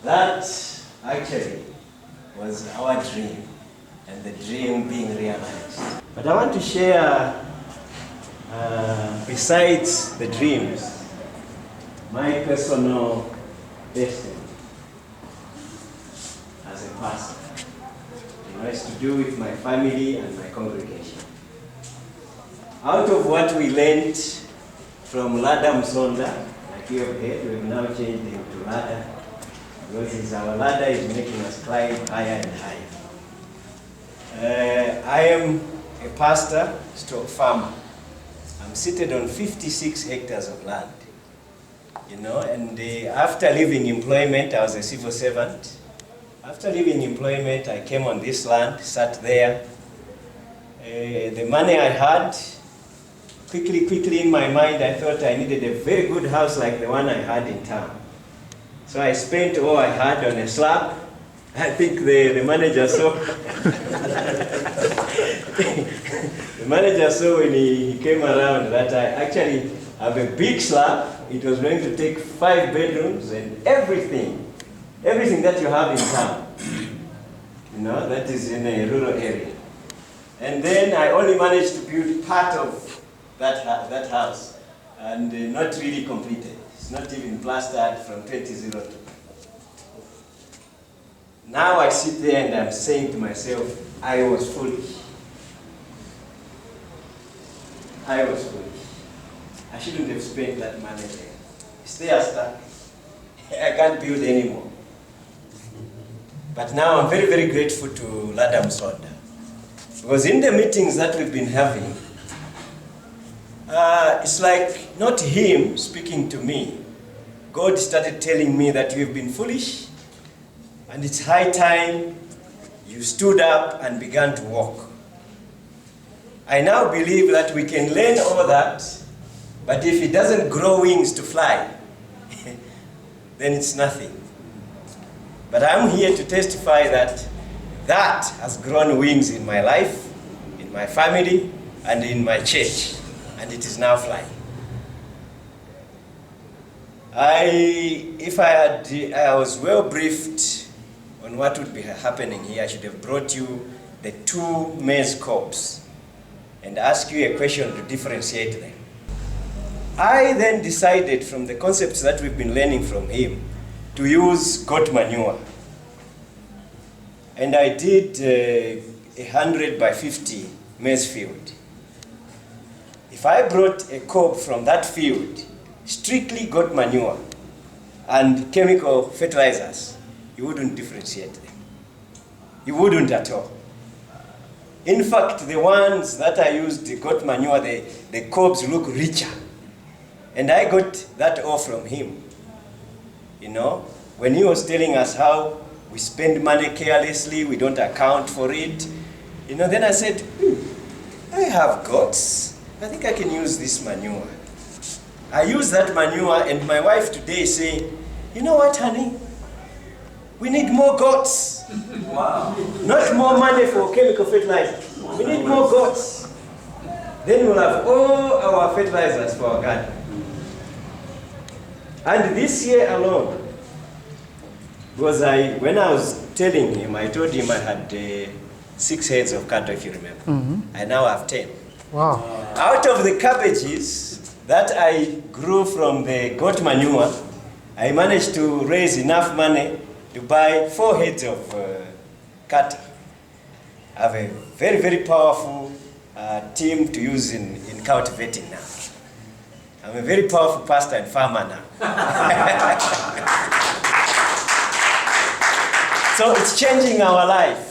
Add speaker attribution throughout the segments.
Speaker 1: That actually was our dream, and the dream being realized. But I want to share, besides the dreams, my personal destiny as a pastor. It's to do with my family and my congregation. Out of what we learned from Lada Msonda, like you have heard, we have now changed him to Lada, because our ladder is making us climb higher and higher. I am a pastor, stroke farmer. I'm seated on 56 hectares of land, and after leaving employment, I was a civil servant. After leaving employment, I came on this land, sat there. The money I had, quickly in my mind, I thought I needed a very good house like the one I had in town. So I spent all I had on a slab. I think the manager saw. The manager saw when he came around that I actually have a big slab. It was going to take 5 bedrooms and everything that you have in town. That is in a rural area. And then I only managed to build part of that house, and not really completed. It's not even plastered from 2002. Now I sit there and I'm saying to myself, I was foolish. I was foolish. I shouldn't have spent that money there. It's there stuck. I can't build anymore. But now I'm very, very grateful to Lada Msonda. Because in the meetings that we've been having, it's like not him speaking to me. God started telling me that you've been foolish, and it's high time you stood up and began to walk. I now believe that we can learn all that, but if it doesn't grow wings to fly, then it's nothing. But I'm here to testify that has grown wings in my life, in my family, and in my church, and it is now flying. I was well briefed on what would be happening here. I should have brought you the 2 maize cobs and ask you a question to differentiate them. I then decided, from the concepts that we've been learning from him, to use goat manure. And I did 100 by 50 maize field. If I brought a cob from that field, strictly goat manure and chemical fertilizers, you wouldn't differentiate them. You wouldn't at all. In fact, the ones that I used, the goat manure, the cobs look richer. And I got that all from him. When he was telling us how we spend money carelessly, we don't account for it. Then I said, I have goats. I think I can use this manure. I use that manure, and my wife today is saying, you know what, honey? We need more goats. Wow. Not more money for chemical fertilizers. We need more goats. Then we'll have all our fertilizers for our garden. And this year alone, because when I was telling him, I told him I had 6 heads of cattle, if you remember. Mm-hmm. I now have 10.
Speaker 2: Wow.
Speaker 1: Out of the cabbages that I grew from the goat manure, I managed to raise enough money to buy 4 heads of cattle. I have a very, very powerful team to use in cultivating now. I'm a very powerful pastor and farmer now. So it's changing our life.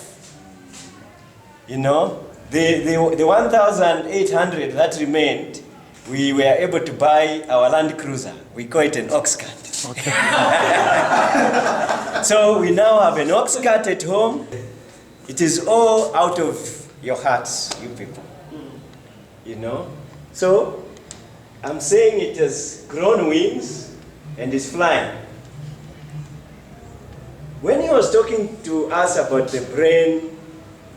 Speaker 1: The 1,800 that remained, we were able to buy our Land Cruiser. We call it an ox cart. Okay. So we now have an ox cart at home. It is all out of your hearts, you people. So I'm saying it has grown wings and is flying. When he was talking to us about the brain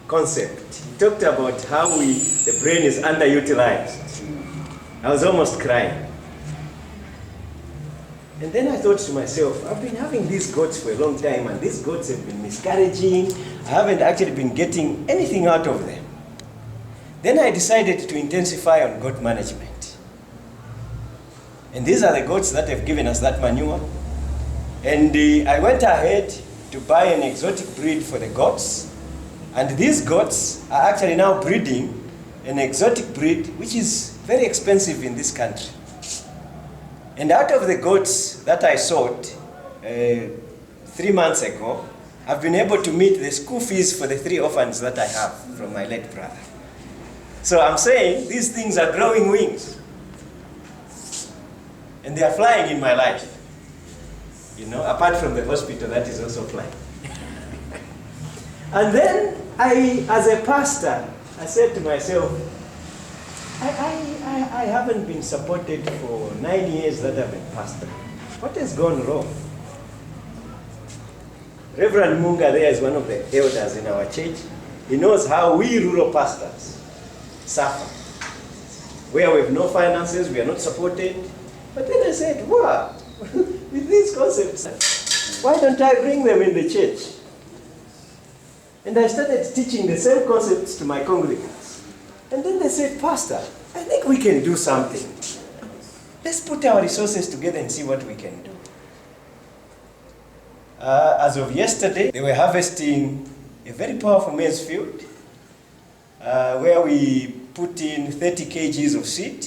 Speaker 1: concept, he talked about how the brain is underutilized. I was almost crying. And then I thought to myself, I've been having these goats for a long time, and these goats have been miscarriaging. I haven't actually been getting anything out of them. Then I decided to intensify on goat management. And these are the goats that have given us that manure. And I went ahead to buy an exotic breed for the goats. And these goats are actually now breeding an exotic breed which is very expensive in this country. And out of the goats that I sold 3 months ago, I've been able to meet the school fees for the 3 orphans that I have from my late brother. So I'm saying these things are growing wings. And they are flying in my life. You know, apart from the hospital that is also flying. And then as a pastor, I said to myself, I haven't been supported for 9 years that I've been pastor. What has gone wrong? Reverend Munga there is one of the elders in our church. He knows how we rural pastors suffer. Where we have no finances, we are not supported. But then I said, wow, with these concepts, why don't I bring them in the church? And I started teaching the same concepts to my congregants. And then they said, Pastor, I think we can do something. Let's put our resources together and see what we can do. As of yesterday, they were harvesting a very powerful maize field where we put in 30 kgs of seed.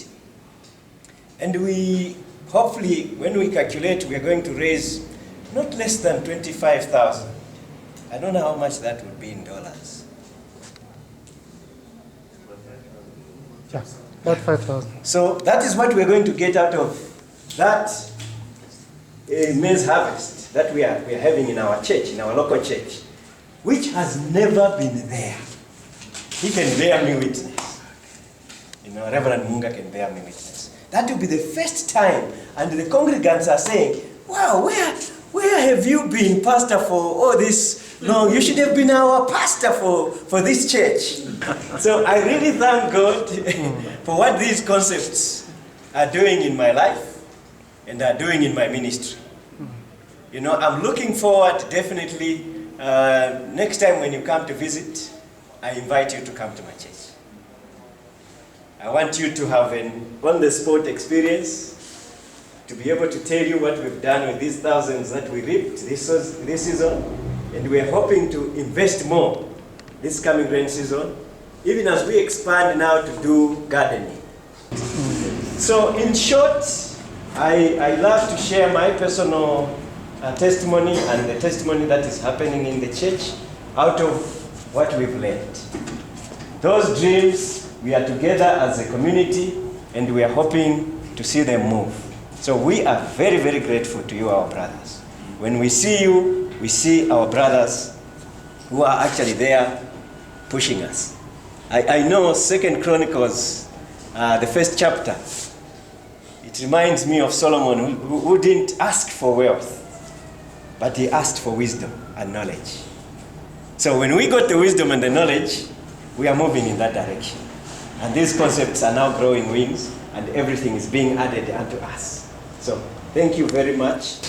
Speaker 1: And we, hopefully, when we calculate, we are going to raise not less than 25,000. I don't know how much that would be in dollars.
Speaker 2: Yeah, about 5,000.
Speaker 1: So that is what we're going to get out of that maize harvest that we are having in our church, in our local church, which has never been there. He can bear me witness. You know, Reverend Munga can bear me witness. That will be the first time, and the congregants are saying, wow, where have you been, pastor, for all this long? You should have been our pastor for this church. So I really thank God for what these concepts are doing in my life and are doing in my ministry. You know, I'm looking forward, definitely, next time when you come to visit, I invite you to come to my church. I want you to have an on-the-spot experience, to be able to tell you what we've done with these thousands that we reaped this season. And we're hoping to invest more this coming rain season, even as we expand now to do gardening. So in short, I love to share my personal testimony and the testimony that is happening in the church out of what we've learned. Those dreams, we are together as a community and we are hoping to see them move. So we are very, very grateful to you, our brothers. When we see you, we see our brothers who are actually there pushing us. I know 2 Chronicles, the first chapter, it reminds me of Solomon who didn't ask for wealth, but he asked for wisdom and knowledge. So when we got the wisdom and the knowledge, we are moving in that direction. And these concepts are now growing wings and everything is being added unto us. So thank you very much.